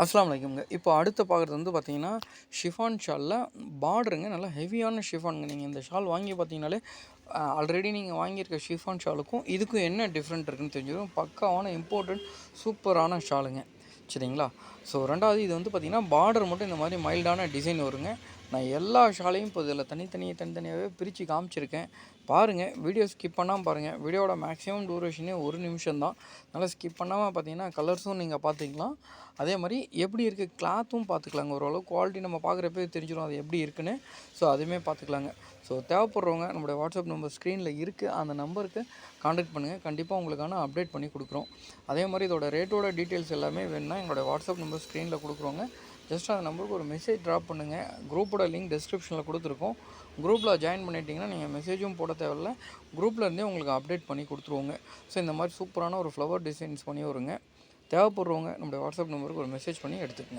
அஸ்ஸலாமு அலைக்கும்ங்க. இப்போ அடுத்து பார்க்குறது வந்து பார்த்தீங்கன்னா, ஷிஃபான் ஷால்ல பார்டருங்க நல்லா ஹெவியான ஷிஃபானுங்க. நீங்கள் இந்த ஷால் வாங்கி பார்த்தீங்கனாலே, ஆல்ரெடி நீங்கள் வாங்கியிருக்க ஷிஃபான் ஷாலுக்கும் இதுக்கும் என்ன டிஃப்ரெண்ட் இருக்குன்னு தெரிஞ்சிடும். பக்காவான இம்போர்ட்டட் சூப்பரான ஷாலுங்க. சரிங்களா? ஸோ 2வது இது வந்து பார்த்தீங்கன்னா, பார்டர் மட்டும் இந்த மாதிரி மைல்டான டிசைன் வருங்க. நான் எல்லா ஷாலையும் இப்போ இதில் தனித்தனியாகவே பிரித்து காமிச்சிருக்கேன். பாருங்கள், வீடியோ ஸ்கிப் பண்ணாமல் பாருங்கள். வீடியோவோட மேக்ஸிமம் டூரேஷனே 1 நிமிஷம் தான். அதனால் ஸ்கிப் பண்ணாமல் பார்த்தீங்கன்னா, கலர்ஸும் நீங்கள் பார்த்துக்கலாம். அதே மாதிரி எப்படி இருக்குது கிளாத்தும் பார்த்துக்கலாங்க. ஓரளவு குவாலிட்டி நம்ம பார்க்குறப்பே தெரிஞ்சிடும் அது எப்படி இருக்குன்னு. ஸோ அதுவுமே பார்த்துக்கலாங்க. ஸோ தேவைப்படுறவங்க நம்மளுடைய வாட்ஸ்அப் நம்பர் ஸ்க்ரீனில் இருக்குது. அந்த நம்பருக்கு கான்டாக்ட் பண்ணுங்கள். கண்டிப்பாக உங்களுக்கான அப்டேட் பண்ணி கொடுக்குறோம். அதே மாதிரி இதோட ரேட்டோட டீட்டெயில்ஸ் எல்லாமே வேணும்னா எங்களோட வாட்ஸ்அப் நம்பர் ஸ்க்ரீனில் கொடுக்குறோங்க. ஜஸ்ட் அந்த நம்பருக்கு ஒரு மெசேஜ் ட்ராப் பண்ணுங்கள். குரூப்போட லிங்க் டிஸ்கிரிப்ஷனில் கொடுத்துருக்கோம். குரூப்பில் ஜாயின் பண்ணிட்டீங்கன்னா நீங்கள் மெசேஜும் போட தேவையில்ல. குரூப்பில் இருந்தே உங்களுக்கு அப்டேட் பண்ணி கொடுத்துருவோங்க. ஸோ இந்த மாதிரி சூப்பரான ஒரு ஃப்ளவர் டிசைன்ஸ் பண்ணி வருங்க. தேவைப்படுறவங்க நம்முடைய வாட்ஸ்அப் நம்பருக்கு ஒரு மெசேஜ் பண்ணி எடுத்துக்கங்க.